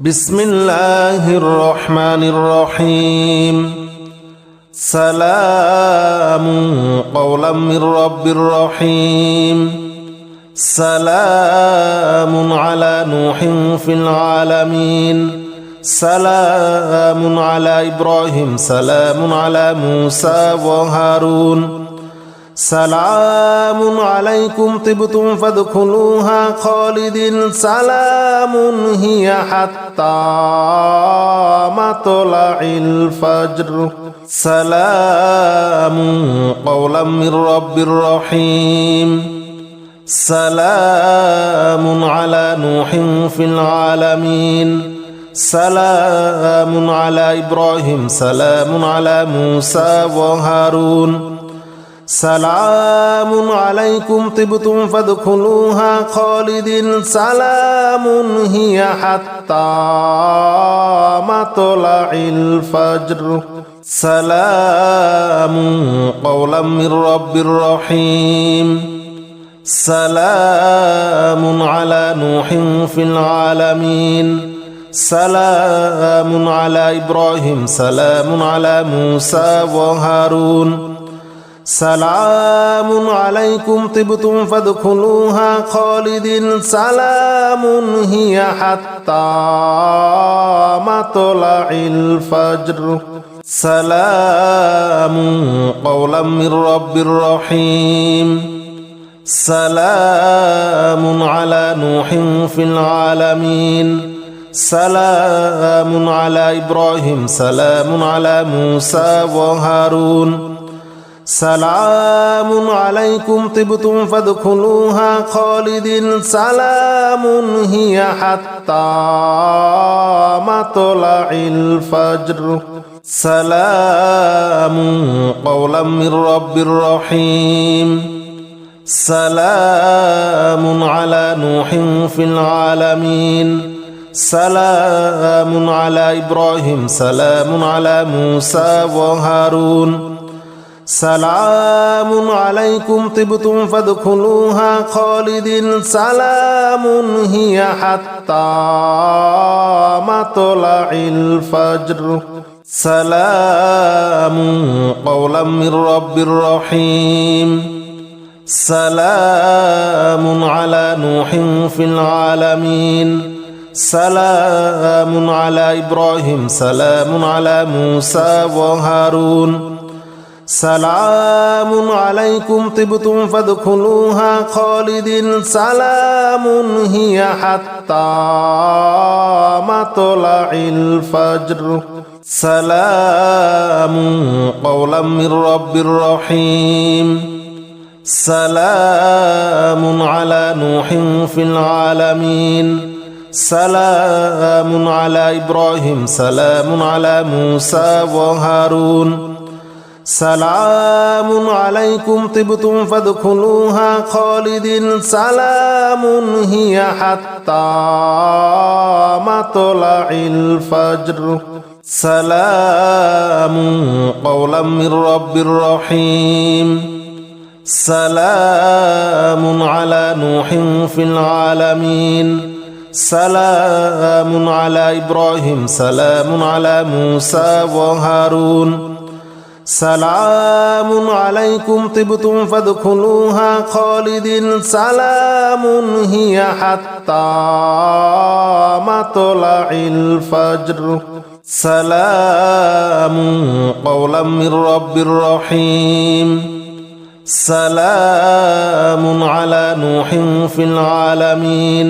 বিসমিল্লাহির রহমানির রহিম। সালামুন কওলাম মির রাব্বির রহিম। সালামুন আলা নূহিন ফিল আলামিন। সালামুন আলা ইব্রাহিম। সালামুন আলা মূসা ওয়া হারুন। সালামুন আলাইকুম তিবতুম ফাদখুলুহা খালিদিন। সালামুন হিয়া হাত্তা মাতলাইল ফাজর। সালামুন কওলাম মির রাব্বির রহিম। সালামুন আলা নূহিন ফিল আলামিন। সালামুন আলা ইব্রাহিম। সালামুন আলা মূসা ওয়া হারুন। সালামুন আলাইকুম তিবতুম ফাদখুলুহা খালিদিন। সালামুন হিয়া হাত্তা মাতলাইল ফাজর। সালামুন কওলাম মির রাব্বির রহিম। সালামুন আলা নূহিন ফিল আলামিন। সালামুন আলা ইব্রাহিম। সালামুন আলা মূসা ওয়া হারুন। সালামুন আলাইকুম তিবতুম ফাদখুলুহা খালিদিন। সালামুন হিয়া হাত্তা মাতলাইল ফাজর। সালামুন কওলাম মির রাব্বির রহিম। সালামুন আলা নূহিন ফিল আলামিন। সালামুন আলা ইব্রাহিম। সালামুন আলা মূসা ওয়া হারুন। সালামুন আলাইকুম তিবতুম ফাদখুলুহা খালিদিন। সালামুন হিয়া হাত্তা মাতলাইল ফাজর। সালামুন কওলাম মির রাব্বির রহিম। সালামুন আলা নূহিন ফিল আলামিন। সালামুন আলা ইব্রাহিম। সালামুন আলা মূসা ওয়া হারুন। সালামুন আলাইকুম তিবতুম ফাদখুলুহা খালিদিন। সালামুন হিয়া হাত্তা মাতলাইল ফাজর। সালামুন কওলাম মির রাব্বির রহিম। সালামুন আলা নূহিন ফিল আলামিন। সালামুন আলা ইব্রাহিম। সালামুন আলা মূসা ওয়া হারুন। সালামুন আলাইকুম তিবতুম ফাদখুলুহা খালিদিন। সালামুন হিয়া হাত্তা মাতলাইল ফাজর। সালামুন কওলাম মির রাব্বির রহিম। সালামুন আলা নূহিন ফিল আলামিন। সালামুন আলা ইব্রাহিম। সালামুন আলা মূসা ওয়া হারুন। সালামুন আলাইকুম তিবতুম ফাদখুলুহা খালিদিন। সালামুন হিয়া হাত্তা মাতলাইল ফাজর। সালামুন কওলাম মির রাব্বির রহিম। সালামুন আলা নূহিন ফিল আলামিন। সালামুন আলা ইব্রাহিম। সালামুন আলা মূসা ওয়া হারুন। সালামুন আলাইকুম তিবতুম ফাদখুলুহা খালিদিন। সালামুন হিয়া হাত্তা মাতলাইল ফাজর। সালামুন কওলাম মির রাব্বির রহিম। সালামুন আলা নূহিন ফিল আলামিন।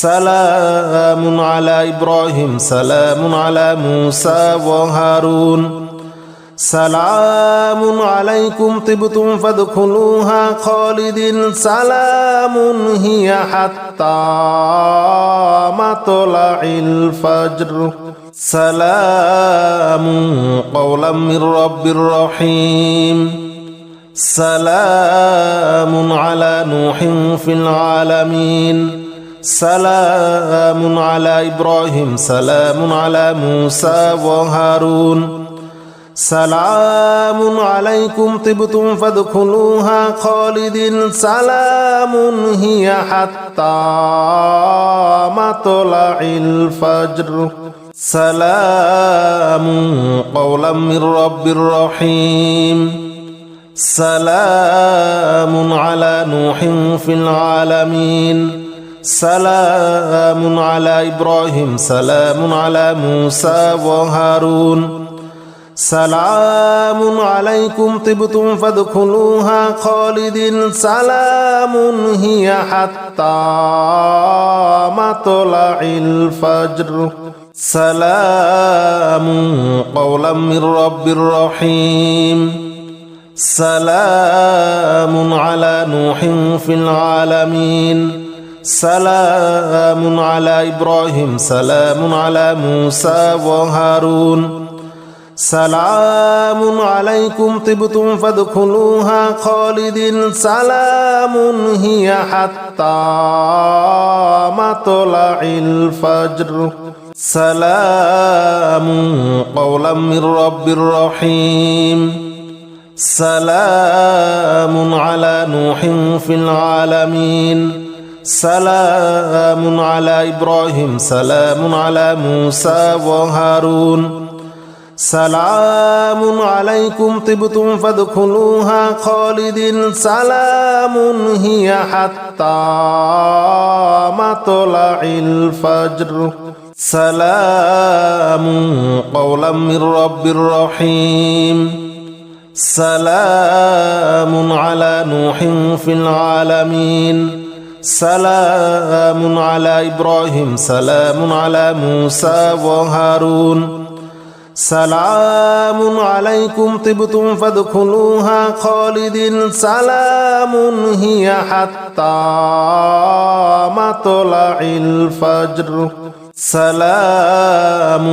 সালামুন আলা ইব্রাহিম। সালামুন আলা মূসা ওয়া হারুন। সালামুন আলাইকুম তিবতুম ফাদখুলুহা খালিদিন। সালামুন হিয়া হাত্তা মাতলাইল ফাজর। সালামুন কওলাম মির রাব্বির রহিম। সালামুন আলা নূহিন ফিল আলামিন। সালামুন আলা ইব্রাহিম। সালামুন আলা মূসা ওয়া হারুন। سلام عليكم طبتم فادخلوها خالدين سلام هي حتى مطلع الفجر سلام قولا من رب رحيم سلام على نوح في العالمين سلام على إبراهيم سلام على موسى وهارون سلام عليكم طبتم فادخلوها خالدين سلام هي حتى مطلع الفجر سلام قولا من رب رحيم سلام على نوح في العالمين سلام على إبراهيم سلام على موسى وهارون سلام عليكم طبتم فادخلوها خالدين سلام هي حتى مطلع الفجر سلام قولا من رب رحيم سلام على نوح في العالمين سلام على إبراهيم سلام على موسى وهارون سلام عليكم طبتم فادخلوها خالدين سلام هي حتى مطلع الفجر سلام قولا من رب رحيم سلام على نوح في العالمين سلام على إبراهيم سلام على موسى وهارون سلام عليكم طبتم فادخلوها خالدين سلام هي حتى مطلع الفجر سلام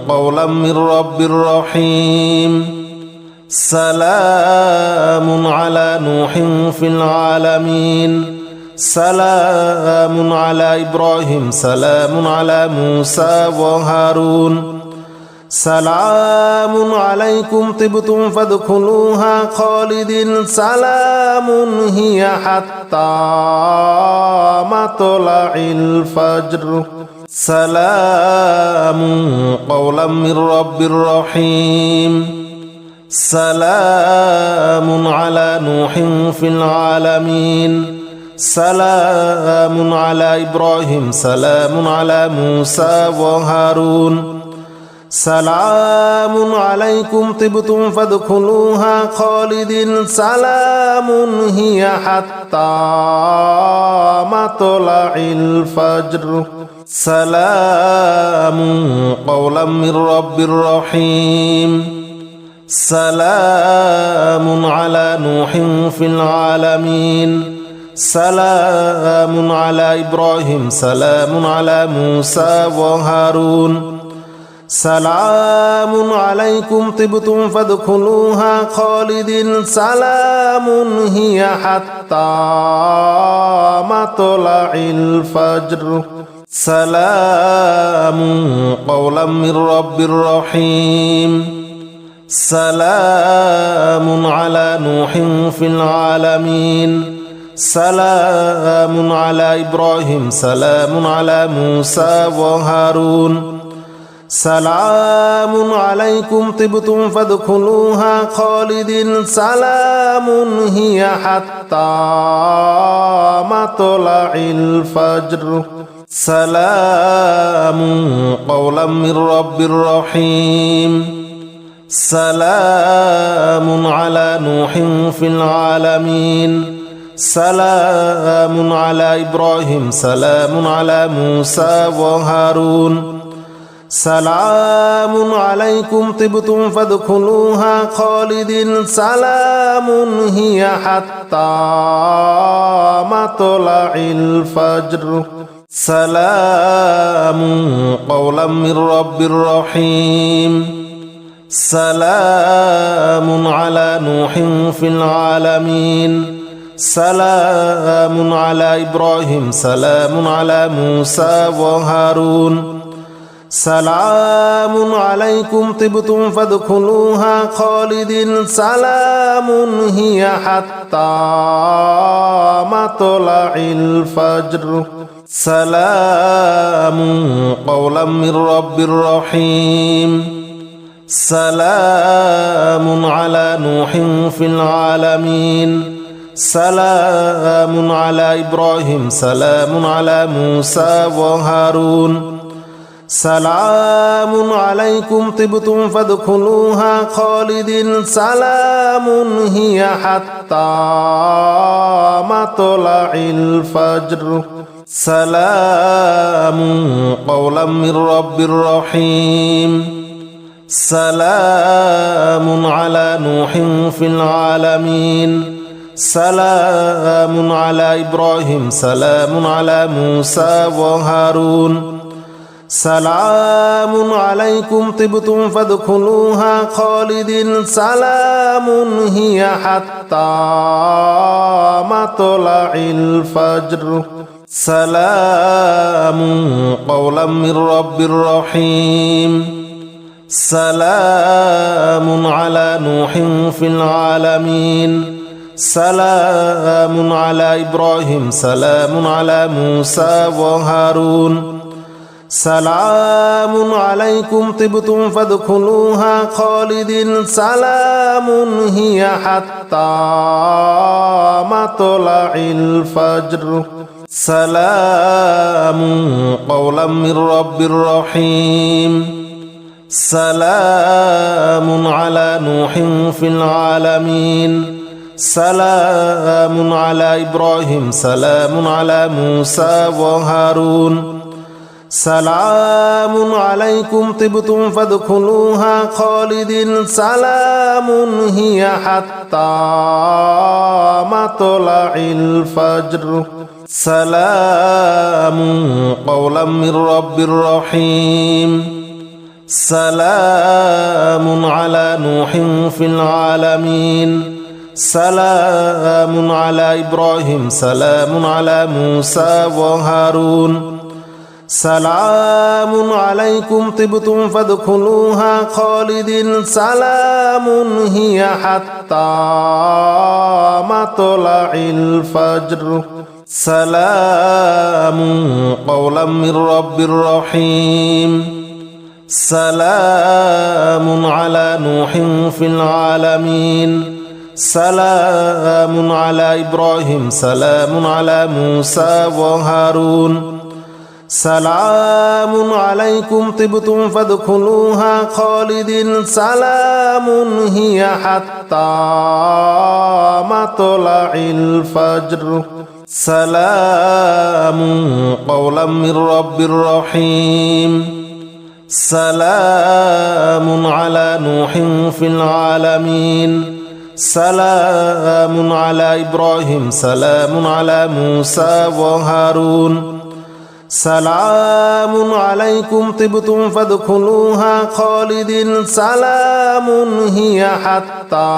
قولا من رب رحيم سلام على نوح في العالمين سلام على إبراهيم سلام على موسى وهارون سلام عليكم طبتم فادخلوها خالدين سلام هي حتى مطلع الفجر سلام قولا من رب رحيم سلام على نوح في العالمين سلام على إبراهيم سلام على موسى وهارون سلام عليكم طبتم فادخلوها خالدين سلام هي حتى مطلع الفجر سلام قولا من رب رحيم سلام على نوح في العالمين سلام على إبراهيم سلام على موسى وهارون سلام عليكم طبتم فادخلوها خالدين سلام هي حتى مطلع الفجر سلام قولا من رب رحيم سلام على نوح في العالمين سلام على إبراهيم سلام على موسى وهارون سلام عليكم طبتم فادخلوها خالدين سلام هي حتى مطلع الفجر سلام قولا من رب رحيم سلام على نوح في العالمين سلام على إبراهيم سلام على موسى وهارون سلام عليكم طبتم فادخلوها خالدين سلام هي حتى مطلع الفجر سلام قولا من رب رحيم سلام على نوح في العالمين سلام على إبراهيم سلام على موسى وهارون سلام عليكم طبتم فادخلوها خالدين سلام هي حتى مطلع الفجر سلام قولا من رب رحيم سلام على نوح في العالمين سلام على إبراهيم سلام على موسى وهارون سلام عليكم طبتم فادخلوها خالدين سلام هي حتى مطلع الفجر سلام قولا من رب رحيم سلام على نوح في العالمين سلام على إبراهيم سلام على موسى وهارون سلام عليكم طبتم فادخلوها خالدين سلام هي حتى مطلع الفجر سلام قولا من رب رحيم سلام على نوح في العالمين سلام على إبراهيم سلام على موسى وهارون سلام عليكم طبتم فادخلوها خالدين سلام هي حتى مطلع الفجر سلام قولا من رب رحيم سلام على نوح في العالمين سلام على إبراهيم سلام على موسى وهارون سلام عليكم طبتم فادخلوها خالدين سلام هي حتى مطلع الفجر سلام قولا من رب رحيم سلام على نوح في العالمين سلام على إبراهيم سلام على موسى وهارون سلام عليكم طبتم فادخلوها خالدين سلام هي حتى مطلع الفجر سلام قولا من رب رحيم سلام على نوح في العالمين سلام على إبراهيم سلام على موسى وهارون سلام عليكم طبتم فادخلوها خالدين سلام هي حتى مطلع الفجر سلام قولا من رب رحيم سلام على نوح في العالمين سلام على إبراهيم سلام على موسى وهارون سلام عليكم طبتم فادخلوها خالدين سلام هي حتى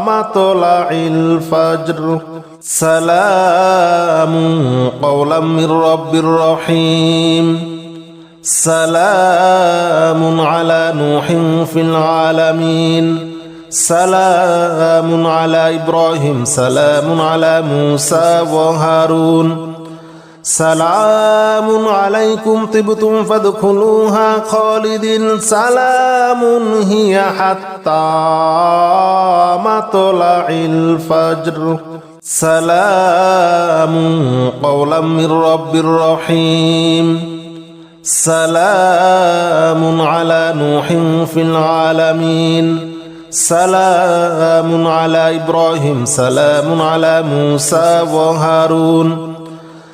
مطلع الفجر سلام قولا من رب رحيم سلام على نوح في العالمين سلام على إبراهيم سلام على موسى وهارون سلام عليكم طبتم فادخلوها خالدين سلام هي حتى مطلع الفجر سلام قولا من رب رحيم سلام على نوح في العالمين سلام على إبراهيم سلام على موسى وهارون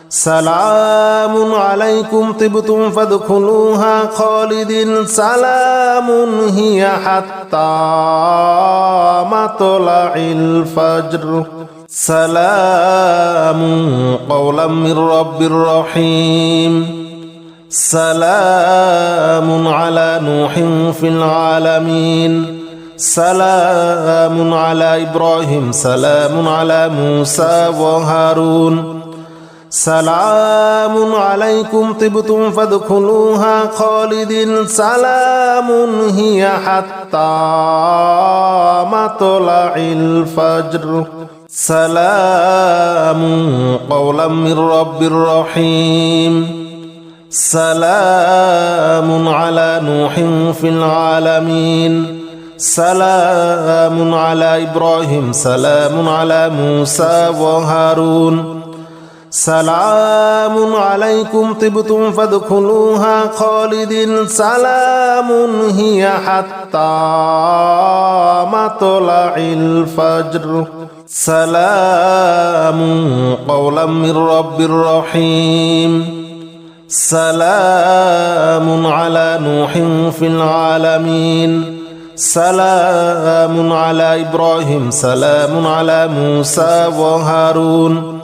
سلام عليكم طبتم فادخلوها خالدين سلام هي حتى مطلع الفجر سلام قولا من رب رحيم سلام على نوح في العالمين سلام على إبراهيم سلام على موسى وهارون سلام عليكم طبتم فادخلوها خالدين سلام هي حتى مطلع الفجر سلام قولا من رب رحيم سلام على نوح في العالمين سلام على إبراهيم سلام على موسى وهارون سلام عليكم طبتم فادخلوها خالدين سلام هي حتى مطلع الفجر سلام قولا من رب رحيم سلام على نوح في العالمين سلام على إبراهيم سلام على موسى وهارون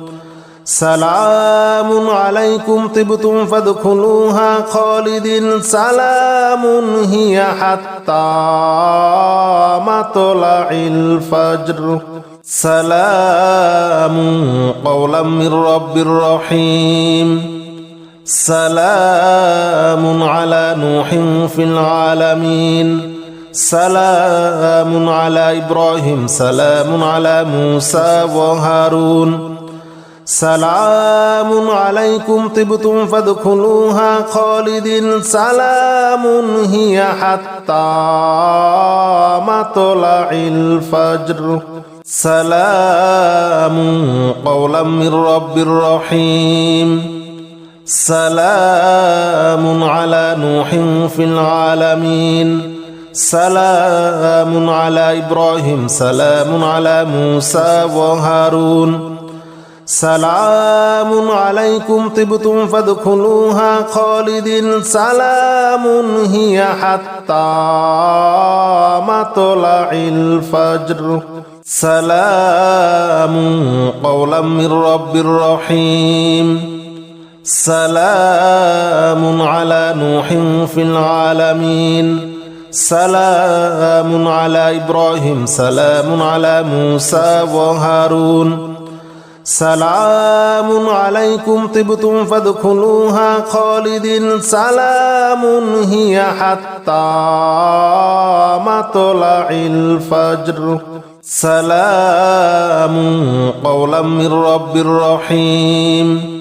سلام عليكم طبتم فادخلوها خالدين سلام هي حتى مطلع الفجر سلام قولا من رب رحيم سلام على نوح في العالمين سلام على إبراهيم سلام على موسى وهارون سلام عليكم طبتم فادخلوها خالدين سلام هي حتى مطلع الفجر سلام قولا من رب رحيم سلام على نوح في العالمين سلام على إبراهيم سلام على موسى وهارون سلام عليكم طبتم فادخلوها خالدين سلام هي حتى مطلع الفجر سلام قولا من رب رحيم سلام على نوح في العالمين سلام على إبراهيم سلام على موسى وهارون سلام عليكم طبتم فادخلوها خالدين سلام هي حتى مطلع الفجر سلام قولا من رب رحيم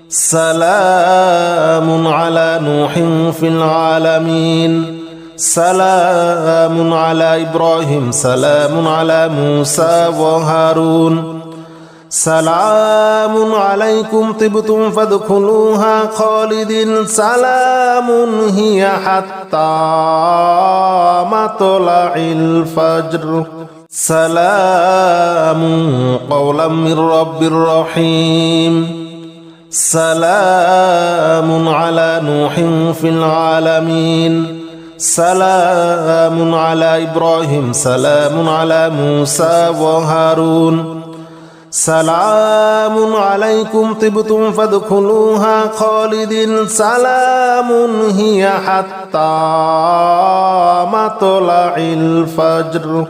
سلام على نوح في العالمين سلام على إبراهيم سلام على موسى وهارون سلام عليكم طبتم فادخلوها خالدين سلام هي حتى مطلع الفجر سلام قولا من رب رحيم سلام على نوح في العالمين سلام على إبراهيم سلام على موسى وهارون سلام عليكم طبتم فادخلوها خالدين سلام هي حتى مطلع الفجر